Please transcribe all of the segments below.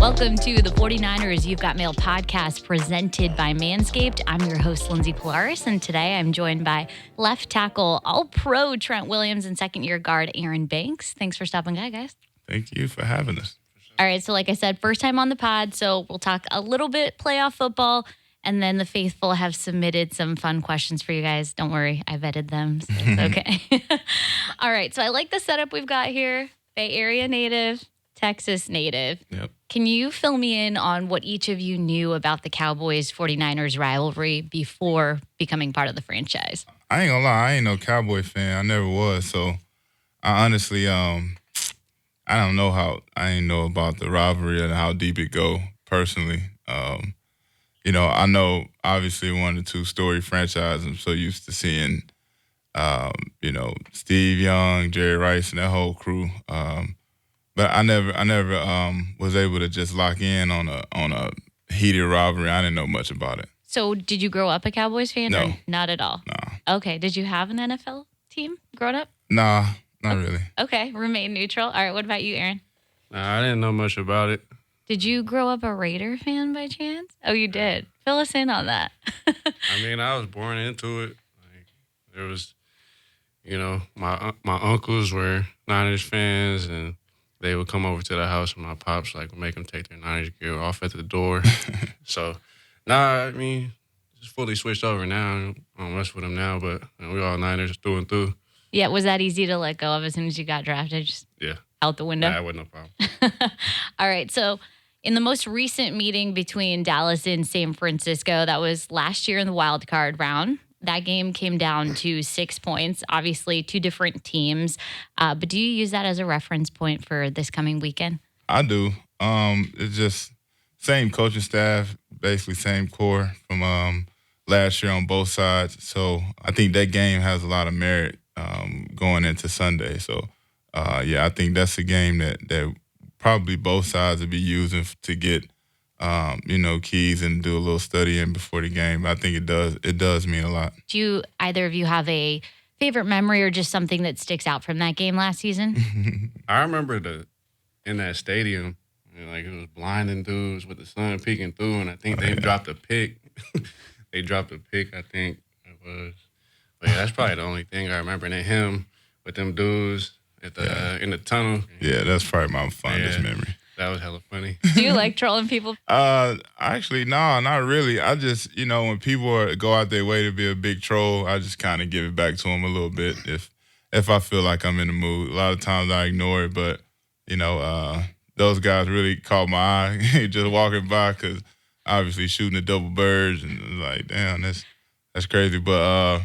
Welcome to the 49ers You've Got Mail podcast presented by Manscaped. I'm your host, Lindsay Polaris, and today I'm joined by left tackle All-Pro Trent Williams and second-year guard Aaron Banks. Thanks for stopping by, guys. Thank you for having us. All right, so like I said, first time on the pod, so we'll talk a little bit playoff football, and then the faithful have submitted some fun questions for you guys. Don't worry, I vetted them, so it's okay. All right, so I like the setup we've got here. Bay Area native, Texas native. Yep. Can you fill me in on what each of you knew about the Cowboys-49ers rivalry before becoming part of the franchise? I ain't gonna lie, I ain't no Cowboy fan. I never was. So I honestly, I don't know I ain't know about the rivalry and how deep it go personally. I know obviously one of the two-story franchises. I'm so used to seeing, Steve Young, Jerry Rice, and that whole crew. But I never was able to just lock in on a heated rivalry. I didn't know much about it. So did you grow up a Cowboys fan? No. Or not at all? No. Okay. Did you have an NFL team growing up? Nah, not really. Okay. Remain neutral. All right. What about you, Aaron? Nah, I didn't know much about it. Did you grow up a Raider fan by chance? Oh, you did. Fill us in on that. I mean, I was born into it. Like, there was, my uncles were Niners fans, and they would come over to the house, and my pops would make them take their Niners gear off at the door. So, I mean, just fully switched over now. I don't mess with them now, but we all Niners through and through. Yeah, was that easy to let go of as soon as you got drafted? Just out the window? That wasn't no problem. All right, so in the most recent meeting between Dallas and San Francisco, that was last year in the wild card round. That game came down to 6 points, obviously two different teams. But do you use that as a reference point for this coming weekend? I do. It's just same coaching staff, basically same core from last year on both sides. So I think that game has a lot of merit going into Sunday. So, I think that's a game that probably both sides will be using to get keys and do a little studying before the game. I think it does mean a lot. Do either of you have a favorite memory or just something that sticks out from that game last season? I remember in that stadium, it was blinding dudes with the sun peeking through, and I think they dropped a pick. They dropped a pick, I think it was. But that's probably the only thing I remember. And then him with them dudes in the tunnel. Yeah, that's probably my fondest memory. That was hella funny. Do you like trolling people? Actually, no, not really. I just, when people go out their way to be a big troll, I just kind of give it back to them a little bit if I feel like I'm in the mood. A lot of times I ignore it, but, those guys really caught my eye just walking by because obviously shooting the double birds and like, damn, that's crazy. But,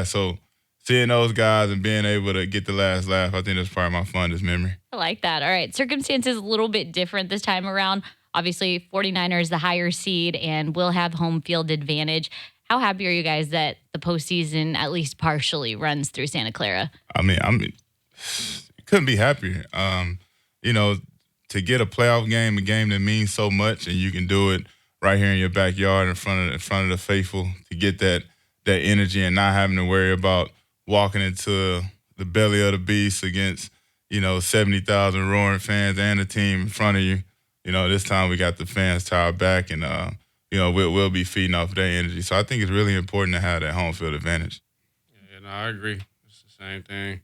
so seeing those guys and being able to get the last laugh, I think that's probably my fondest memory. I like that. All right. Circumstances a little bit different this time around. Obviously, 49ers the higher seed and will have home field advantage. How happy are you guys that the postseason at least partially runs through Santa Clara? I mean, couldn't be happier. To get a playoff game, a game that means so much, and you can do it right here in your backyard in front of the faithful, to get that energy and not having to worry about walking into the belly of the beast against, 70,000 roaring fans and a team in front of you. This time we got the fans to our back, and, we'll be feeding off of their energy. So I think it's really important to have that home field advantage. Yeah, no, I agree. It's the same thing.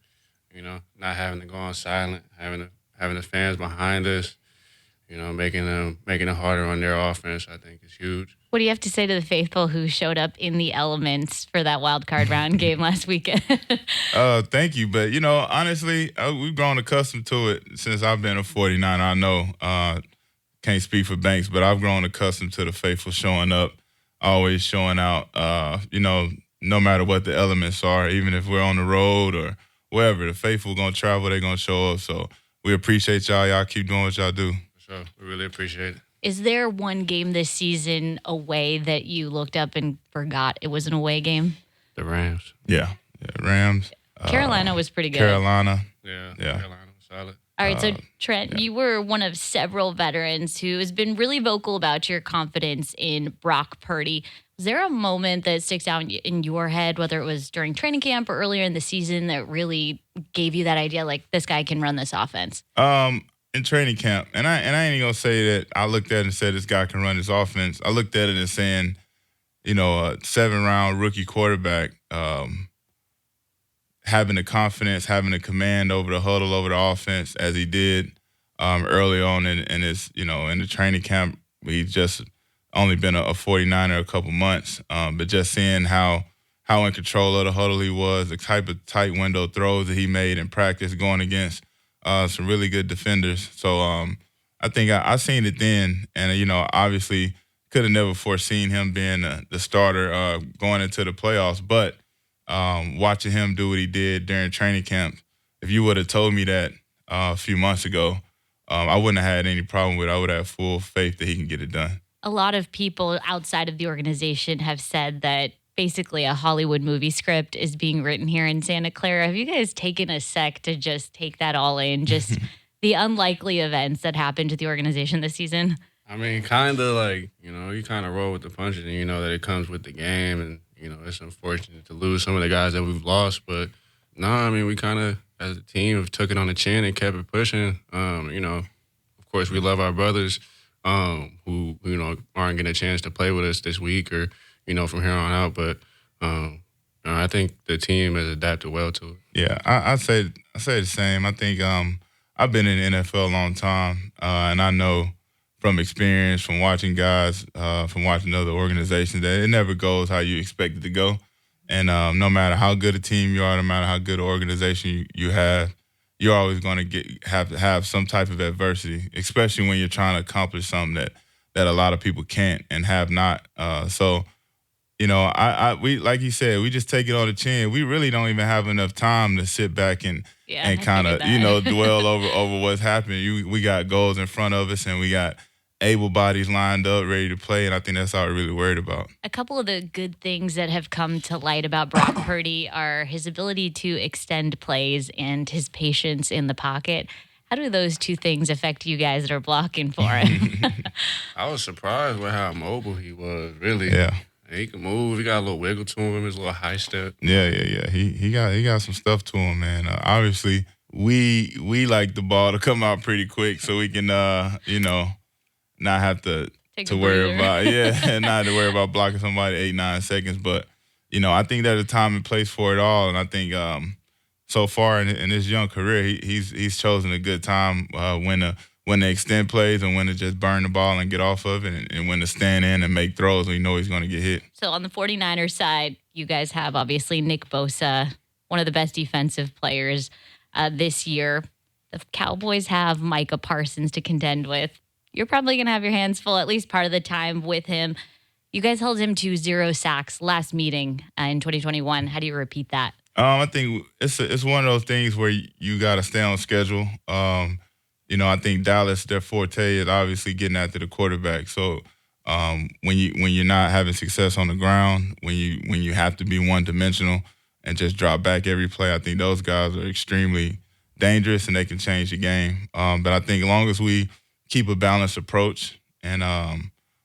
Not having to go on silent, having the fans behind us, making it harder on their offense, I think is huge. What do you have to say to the faithful who showed up in the elements for that wild card round game last weekend? Thank you. But, honestly, we've grown accustomed to it since I've been a 49er. I know, can't speak for Banks, but I've grown accustomed to the faithful showing up, always showing out, no matter what the elements are, even if we're on the road or wherever, the faithful going to travel, they're going to show up. So we appreciate y'all. Y'all keep doing what y'all do. For sure. We really appreciate it. Is there one game this season away that you looked up and forgot it was an away game? The Rams. Yeah, Rams. Carolina was pretty good. Carolina. Yeah. Carolina was solid. All right, so Trent, you were one of several veterans who has been really vocal about your confidence in Brock Purdy. Was there a moment that sticks out in your head, whether it was during training camp or earlier in the season, that really gave you that idea, like, this guy can run this offense? in training camp, and I ain't gonna say that I looked at it and said this guy can run his offense. I looked at it and saying, a 7-round rookie quarterback, having the confidence, having the command over the huddle, over the offense as he did early on in his, in the training camp. He's just only been a 49er a couple months, but just seeing how in control of the huddle he was, the type of tight window throws that he made in practice going against some really good defenders. So I think I seen it then, and, obviously could have never foreseen him being the starter going into the playoffs, but watching him do what he did during training camp, if you would have told me that a few months ago, I wouldn't have had any problem with it. I would have full faith that he can get it done. A lot of people outside of the organization have said that basically a Hollywood movie script is being written here in Santa Clara. Have you guys taken a sec to just take that all in, just the unlikely events that happened to the organization this season? I mean, kind of like, you kind of roll with the punches and you know that it comes with the game and, it's unfortunate to lose some of the guys that we've lost. But, no, I mean, we kind of, as a team, have took it on the chin and kept it pushing. Of course, we love our brothers who, aren't getting a chance to play with us this week or, from here on out. But I think the team has adapted well to it. Yeah, I say the same. I think I've been in the NFL a long time, and I know from experience, from watching guys, from watching other organizations, that it never goes how you expect it to go. And no matter how good a team you are, no matter how good an organization you have, you're always going to have to have some type of adversity, especially when you're trying to accomplish something that a lot of people can't and have not. We like you said, we just take it on the chin. We really don't even have enough time to sit back and kind of dwell over what's happening. We got goals in front of us, and we got able bodies lined up, ready to play, and I think that's all we're really worried about. A couple of the good things that have come to light about Brock Purdy are his ability to extend plays and his patience in the pocket. How do those two things affect you guys that are blocking for him? I was surprised with how mobile he was, really. Yeah. He can move. He got a little wiggle to him, his little high step. Yeah. He got some stuff to him, man. Obviously, we like the ball to come out pretty quick so we can, not have to worry about not have to worry about blocking somebody 8-9 seconds. But I think there's a time and place for it all, and I think so far in his young career, he's chosen a good time when to extend plays and when to just burn the ball and get off of it, and when to stand in and make throws when you know he's going to get hit. So on the 49ers side, you guys have obviously Nick Bosa, one of the best defensive players this year. The Cowboys have Micah Parsons to contend with. You're probably going to have your hands full at least part of the time with him. You guys held him to 0 sacks last meeting in 2021. How do you repeat that? I think it's one of those things where you got to stay on schedule. I think Dallas, their forte is obviously getting after the quarterback. So when you're not having success on the ground, when you have to be one-dimensional and just drop back every play, I think those guys are extremely dangerous and they can change the game. But I think as long as we keep a balanced approach and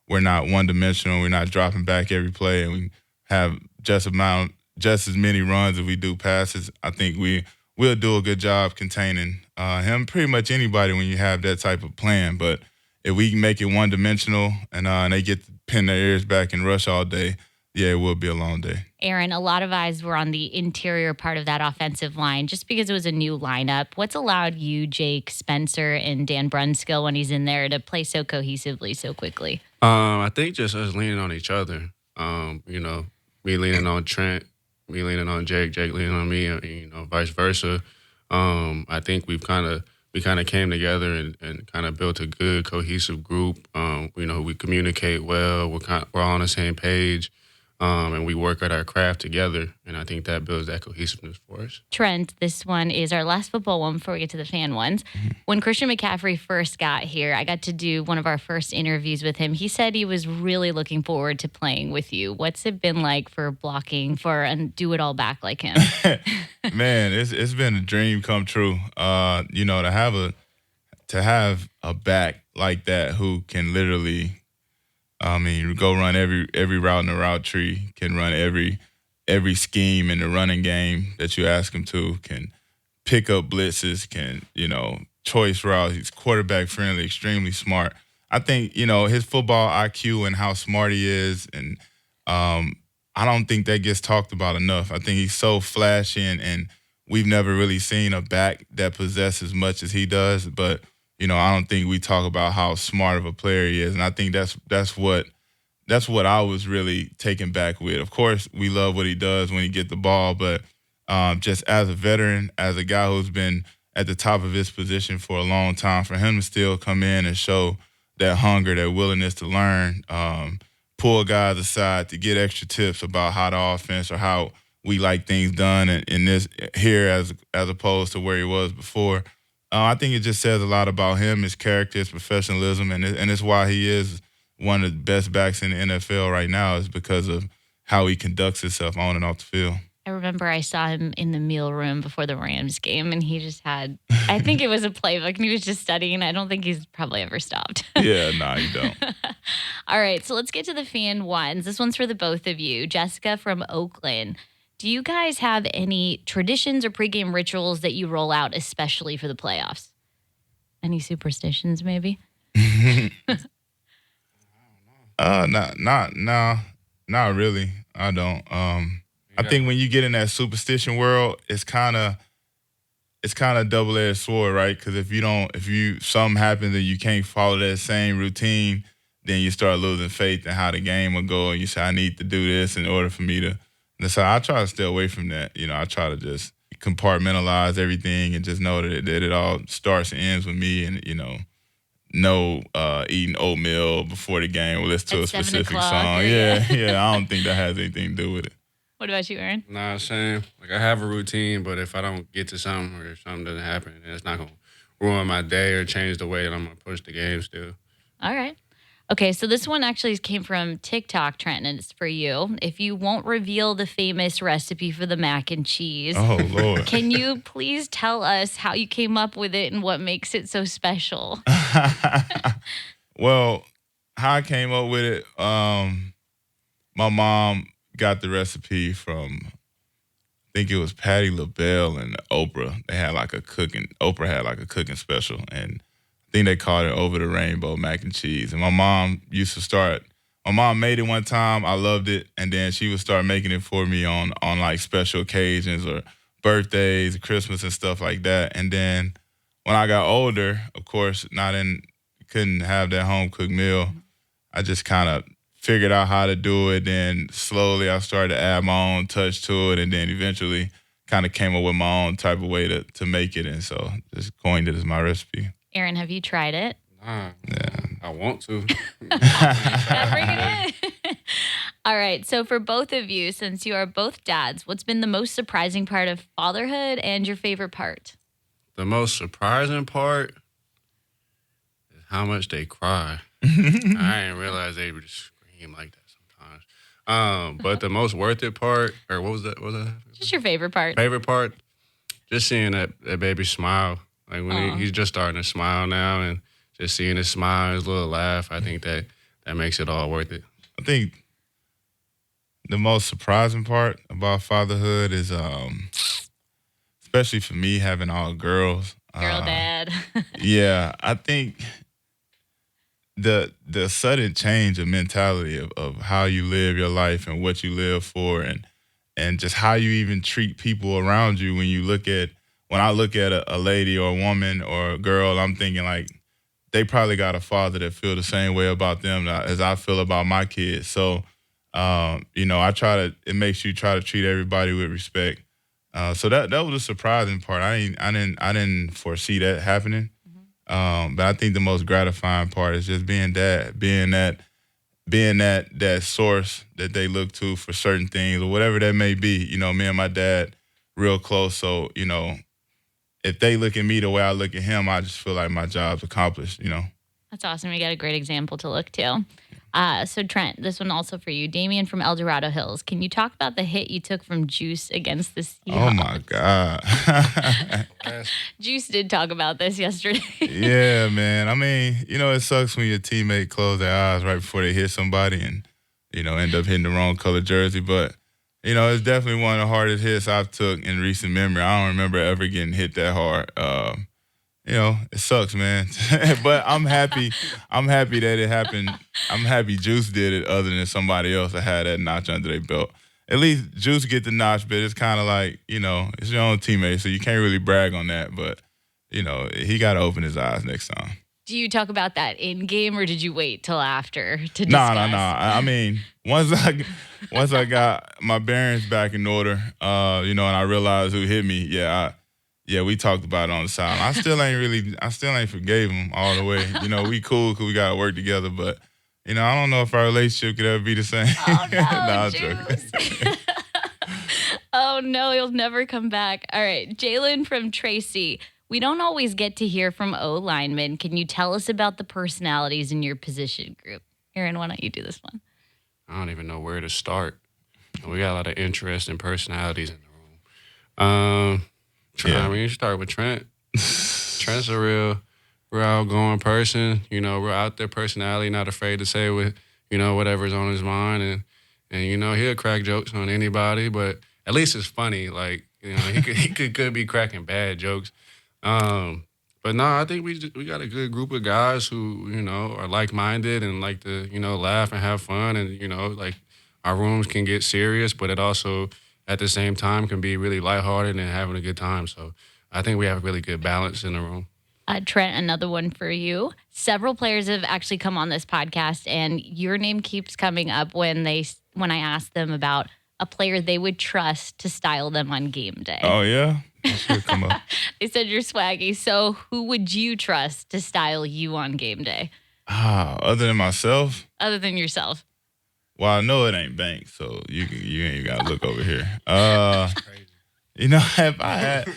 we're not one-dimensional, we're not dropping back every play, and we have just as many runs as we do passes, I think we'll do a good job containing him, pretty much anybody when you have that type of plan. But if we can make it one-dimensional and they get to pin their ears back and rush all day, yeah, it will be a long day. Aaron, a lot of eyes were on the interior part of that offensive line just because it was a new lineup. What's allowed you, Jake, Spencer, and Dan Brunskill when he's in there to play so cohesively so quickly? I think just us leaning on each other. Me leaning on Trent, me leaning on Jake leaning on me, vice versa. I think we kind of came together and kind of built a good cohesive group. We communicate well. We're all on the same page. And we work at our craft together, and I think that builds that cohesiveness for us. Trent, this one is our last football one before we get to the fan ones. When Christian McCaffrey first got here, I got to do one of our first interviews with him. He said he was really looking forward to playing with you. What's it been like for blocking for and do it all back like him? Man, it's been a dream come true. To have a back like that who can literally go run every route in the route tree, can run every scheme in the running game that you ask him to, can pick up blitzes, can, choice routes. He's quarterback friendly, extremely smart. I think, his football IQ and how smart he is, and I don't think that gets talked about enough. I think he's so flashy, and we've never really seen a back that possesses as much as he does. But, I don't think we talk about how smart of a player he is. And I think that's what I was really taken back with. Of course, we love what he does when he gets the ball, but just as a veteran, as a guy who's been at the top of his position for a long time, for him to still come in and show that hunger, that willingness to learn, pull guys aside to get extra tips about how the offense or how we like things done in this here as opposed to where he was before. I think it just says a lot about him, his character, his professionalism, and it's why he is one of the best backs in the NFL right now, is because of how he conducts himself on and off the field. I remember I saw him in the meal room before the Rams game, and he just had, I think it was a playbook, and he was just studying. I don't think he's probably ever stopped. Yeah, no, you don't. All right, so let's get to the fan ones. This one's for the both of you. Jessica from Oakland. Do you guys have any traditions or pregame rituals that you roll out, especially for the playoffs? Any superstitions, maybe? Not really. I don't. I think when you get in that superstition world, it's kind of double-edged sword, right? Because if something happens and you can't follow that same routine, then you start losing faith in how the game will go, and you say, I need to do this in order for me to. And so I try to stay away from that. I try to just compartmentalize everything and just know that it all starts and ends with me, and no eating oatmeal before the game or listen to a specific song. Yeah, I don't think that has anything to do with it. What about you, Aaron? Nah, same. Like, I have a routine, but if I don't get to something or if something doesn't happen, then it's not going to ruin my day or change the way that I'm going to push the game still. All right. Okay, so this one actually came from TikTok, Trent, and it's for you. If you won't reveal the famous recipe for the mac and cheese, oh Lord, can you please tell us how you came up with it and what makes it so special? Well, how I came up with it, my mom got the recipe from, I think it was Patti LaBelle and Oprah. Oprah had like a cooking special, and I think they called it Over the Rainbow mac and cheese. And my mom made it one time. I loved it. And then she would start making it for me on like special occasions or birthdays, Christmas and stuff like that. And then when I got older, of course, couldn't have that home cooked meal. I just kind of figured out how to do it. Then slowly I started to add my own touch to it. And then eventually kind of came up with my own type of way to make it. And so just coined it as my recipe. Aaron, have you tried it? Nah, yeah. I want to. Gotta bring it in. All right. So for both of you, since you are both dads, what's been the most surprising part of fatherhood and your favorite part? The most surprising part is how much they cry. I didn't realize they would scream like that sometimes. But the most worth it part, or what was that? Just your favorite part. Favorite part, just seeing that baby smile. Like when he's just starting to smile now, and just seeing his smile, his little laugh, I think that makes it all worth it. I think the most surprising part about fatherhood is, especially for me, having all girls. Girl dad. Yeah, I think the sudden change of mentality of how you live your life and what you live for, and just how you even treat people around you when I look at a lady or a woman or a girl, I'm thinking like they probably got a father that feel the same way about them as I feel about my kids. So, it makes you try to treat everybody with respect. So that was a surprising part. I didn't foresee that happening. But I think the most gratifying part is just being dad, being that source that they look to for certain things or whatever that may be. Me and my dad real close, so if they look at me the way I look at him, I just feel like my job's accomplished, That's awesome. You got a great example to look to. So, Trent, this one also for you. Damien from El Dorado Hills. Can you talk about the hit you took from Juice against the Seahawks? Oh, my God. Juice did talk about this yesterday. Yeah, man. I mean, it sucks when your teammate close their eyes right before they hit somebody and, end up hitting the wrong color jersey. But, it's definitely one of the hardest hits I've took in recent memory. I don't remember ever getting hit that hard. it sucks, man. But I'm happy. I'm happy that it happened. I'm happy Juice did it other than somebody else that had that notch under their belt. At least Juice get the notch, but it's kind of like, it's your own teammate, so you can't really brag on that. But, he got to open his eyes next time. Do you talk about that in game, or did you wait till after to discuss? No. I mean, once I got my bearings back in order, and I realized who hit me, we talked about it on the side. I still ain't forgave him all the way. We cool because we got to work together, but, I don't know if our relationship could ever be the same. Oh, no, I'm Juice. joking. Oh, no, he'll never come back. All right, Jalen from Tracy. We don't always get to hear from O-linemen. Can you tell us about the personalities in your position group? Aaron, why don't you do this one? I don't even know where to start. We got a lot of interesting personalities in the room. I mean, you start with Trent. Trent's a real outgoing person. Real out there personality, not afraid to say whatever's on his mind. And he'll crack jokes on anybody, but at least it's funny. Like, he could be cracking bad jokes. But no, I think we got a good group of guys who, are like-minded and like to, laugh and have fun. And, like our rooms can get serious, but it also at the same time can be really lighthearted and having a good time. So I think we have a really good balance in the room. Trent, another one for you. Several players have actually come on this podcast, and your name keeps coming up when I ask them about a player they would trust to style them on game day. Oh, yeah? That should come up. They said you're swaggy, so who would you trust to style you on game day? Other than myself? Other than yourself. Well, I know it ain't Banks, so you ain't got to look over here. If I had,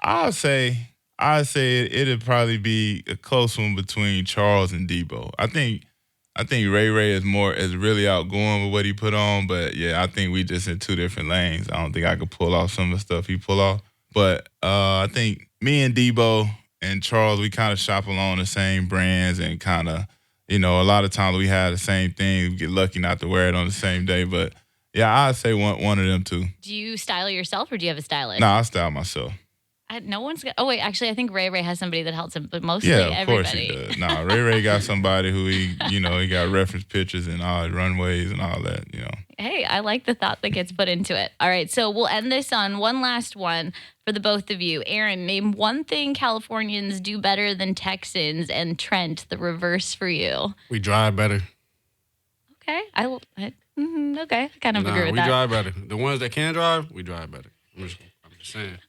I'd say it'd probably be a close one between Charles and Debo. I think Ray is really outgoing with what he put on, but yeah, I think we just in two different lanes. I don't think I could pull off some of the stuff he pull off. But I think me and Debo and Charles, we kind of shop along the same brands and kind of, a lot of times we have the same thing. We get lucky not to wear it on the same day. But yeah, I'd say one of them two. Do you style yourself or do you have a stylist? No, I style myself. No one's got. Oh wait, actually, I think Ray has somebody that helps him, but mostly everybody. Yeah, of course he does. No, Ray got somebody who he got reference pictures and all runways and all that. Hey, I like the thought that gets put into it. All right, so we'll end this on one last one for the both of you. Aaron, name one thing Californians do better than Texans, and Trent, the reverse for you. We drive better. Okay, okay, I kind of agree with we that. We drive better. The ones that can drive, we drive better. I'm just saying.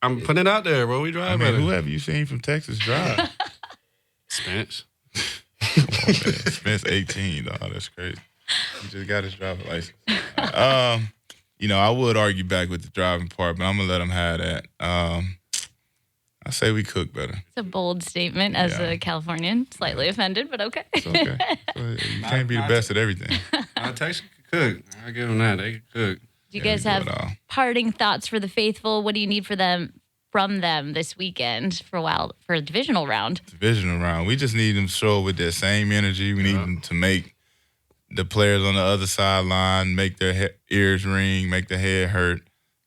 I'm putting it out there, bro. We drive better. Who have you seen from Texas drive? Spence. Come on, man. Spence 18, dog. That's crazy. He just got his driver's license. I would argue back with the driving part, but I'm going to let him have that. I say we cook better. It's a bold statement as a Californian. Slightly offended, but okay. It's okay. You can't be the best at everything. Texas can cook. I give them that. They can cook. Do you guys have parting thoughts for the faithful? What do you need from them this weekend for Divisional Round? Divisional Round. We just need them to show with that same energy. We need them to make the players on the other sideline make their ears ring, make their head hurt.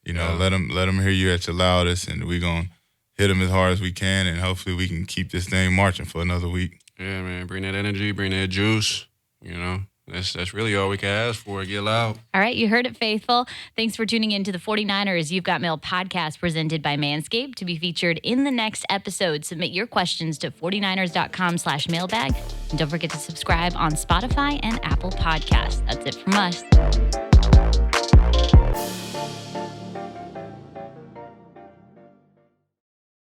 Let them hear you at your loudest, and we're going to hit them as hard as we can, and hopefully we can keep this thing marching for another week. Yeah, man. Bring that energy, bring that juice, That's really all we can ask for. Get loud. All right, you heard it, faithful. Thanks for tuning in to the 49ers You've Got Mail podcast presented by Manscaped to be featured in the next episode. Submit your questions to 49ers.com/mailbag. And don't forget to subscribe on Spotify and Apple Podcasts. That's it from us.